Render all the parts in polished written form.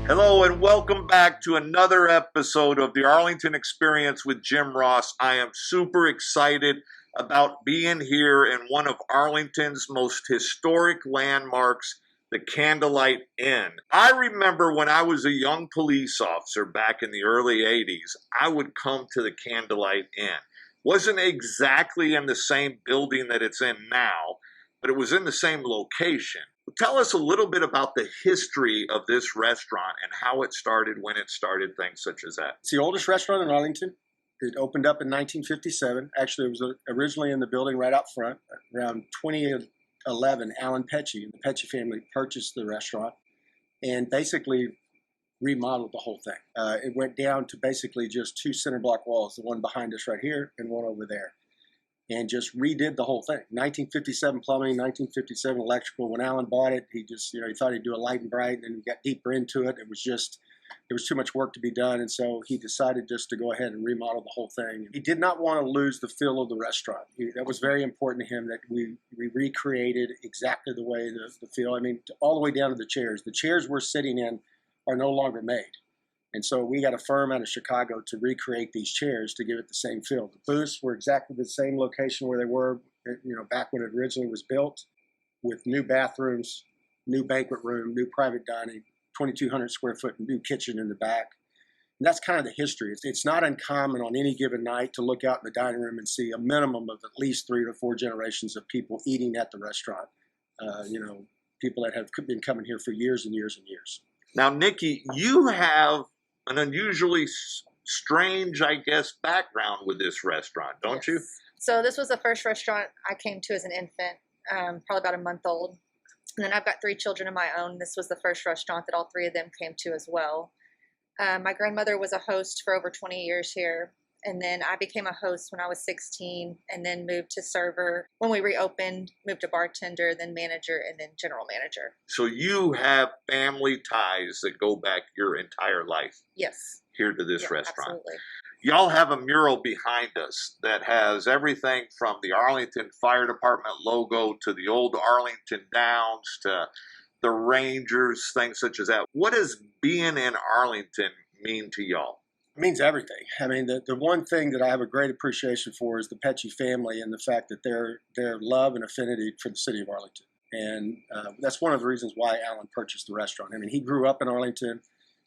Hello and welcome back to another episode of the Arlington Experience with Jim Ross. I am super excited about being here in one of Arlington's most historic landmarks, the Candlelight Inn. I remember when I was a young police officer back in the early 80s, I would come to the Candlelight Inn. Wasn't exactly in the same building that it's in now, but it was in the same location. Tell us a little bit about the history of this restaurant and how it started, when it started, things such as that. It's the oldest restaurant in Arlington. It opened up in 1957. Actually, it was originally in the building right out front. Around 2011, Alan Pecci and the Pecci family purchased the restaurant and basically remodeled the whole thing. It went down to basically just two center block walls, the one behind us right here and one over there, and just redid the whole thing. 1957 plumbing, 1957 electrical. When Alan bought it, he just, he thought he'd do a light and bright, and then he got deeper into it. It was too much work to be done, and so he decided just to go ahead and remodel the whole thing. He did not want to lose the feel of the restaurant. That was very important to him, that we recreated exactly the way the feel. I mean, all the way down to the chairs. The chairs we're sitting in are no longer made. And so we got a firm out of Chicago to recreate these chairs to give it the same feel. The booths were exactly the same location where they were, back when it originally was built, with new bathrooms, new banquet room, new private dining, 2,200 square foot new kitchen in the back. And that's kind of the history. It's not uncommon on any given night to look out in the dining room and see a minimum of at least 3 to 4 generations of people eating at the restaurant. People that have been coming here for years and years and years. Now, Nikki, you have an unusually strange, I guess, background with this restaurant, don't you? So this was the first restaurant I came to as an infant, probably about a month old. And then I've got 3 children of my own. This was the first restaurant that all 3 of them came to as well. My grandmother was a host for over 20 years here. And then I became a host when I was 16 and then moved to server. When we reopened, moved to bartender, then manager, and then general manager. So you have family ties that go back your entire life. Yes. Here to this restaurant. Absolutely. Y'all have a mural behind us that has everything from the Arlington Fire Department logo to the old Arlington Downs to the Rangers, things such as that. What does being in Arlington mean to y'all? It means everything. I mean, the one thing that I have a great appreciation for is the Pecci family and the fact that their love and affinity for the city of Arlington. And that's one of the reasons why Alan purchased the restaurant. I mean, he grew up in Arlington.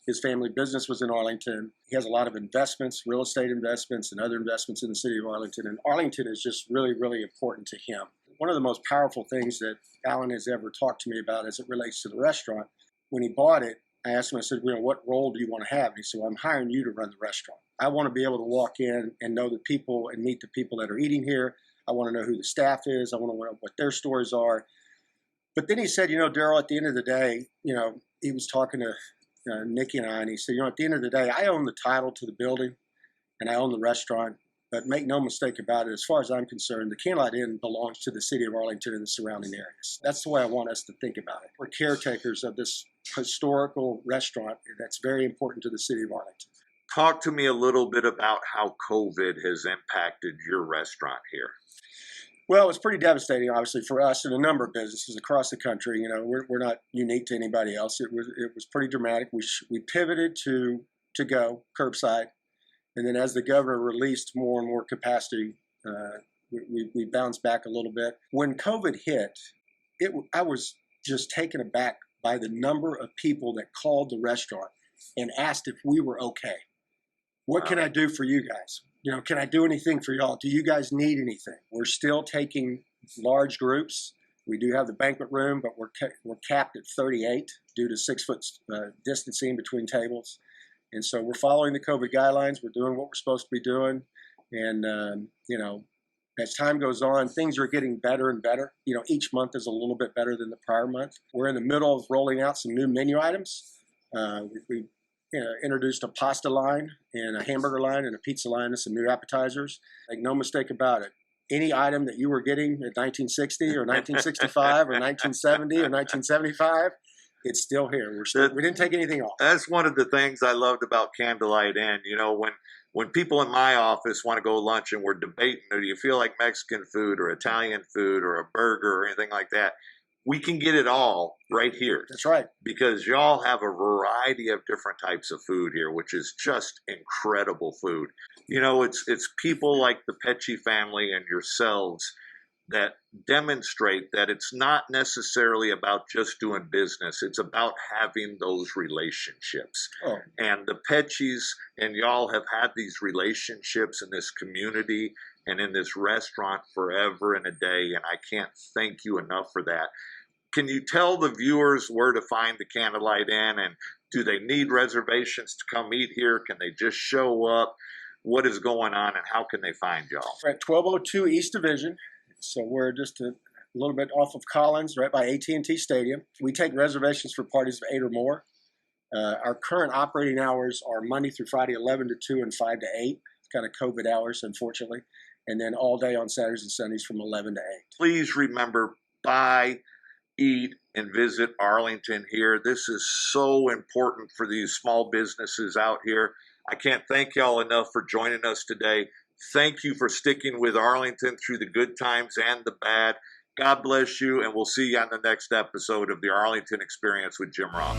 His family business was in Arlington. He has a lot of investments, real estate investments and other investments in the city of Arlington. And Arlington is just really, really important to him. One of the most powerful things that Alan has ever talked to me about as it relates to the restaurant, when he bought it, I asked him, I said, what role do you want to have? And he said, well, I'm hiring you to run the restaurant. I want to be able to walk in and know the people and meet the people that are eating here. I want to know who the staff is. I want to know what their stories are. But then he said, Daryl, at the end of the day, he was talking to Nikki and I, and he said, at the end of the day, I own the title to the building and I own the restaurant. But make no mistake about it, as far as I'm concerned, the Candlelight Inn belongs to the city of Arlington and the surrounding areas. That's the way I want us to think about it. We're caretakers of this historical restaurant that's very important to the city of Arlington. Talk to me a little bit about how COVID has impacted your restaurant here. Well, it's pretty devastating, obviously, for us and a number of businesses across the country. We're not unique to anybody else. It was pretty dramatic. We pivoted to go curbside. And then as the governor released more and more capacity, we bounced back a little bit. When COVID hit, I was just taken aback by the number of people that called the restaurant and asked if we were okay. What can I do for you guys? Can I do anything for y'all? Do you guys need anything? We're still taking large groups. We do have the banquet room, but we're capped at 38 due to 6 foot distancing between tables. And so we're following the COVID guidelines. We're doing what we're supposed to be doing. And, as time goes on, things are getting better and better. Each month is a little bit better than the prior month. We're in the middle of rolling out some new menu items. We introduced a pasta line and a hamburger line and a pizza line and some new appetizers. Make no mistake about it. Any item that you were getting in 1960 or 1965 or 1970 or 1975, it's still here. We didn't take anything off. That's one of the things I loved about Candlelight Inn. When people in my office want to go lunch and we're debating, do you feel like Mexican food or Italian food or a burger or anything like that? we can get it all right here. That's right. Because y'all have a variety of different types of food here, which is just incredible food. You know, it's people like the Pecci family and yourselves that demonstrate that it's not necessarily about just doing business. It's about having those relationships. Oh. And the Peccis and y'all have had these relationships in this community and in this restaurant forever and a day, and I can't thank you enough for that. Can you tell the viewers where to find the Candlelight Inn, and do they need reservations to come eat here? Can they just show up? What is going on, and how can they find y'all? We're at 1202 East Division, so we're just a little bit off of Collins, right by AT&T Stadium. We take reservations for parties of 8 or more. Our current operating hours are Monday through Friday, 11 to 2 and 5 to 8. It's kind of COVID hours, unfortunately. And then all day on Saturdays and Sundays from 11 to 8. Please remember, buy, eat, and visit Arlington here. This is so important for these small businesses out here. I can't thank y'all enough for joining us today. Thank you for sticking with Arlington through the good times and the bad. God bless you, and we'll see you on the next episode of the Arlington Experience with Jim Ross.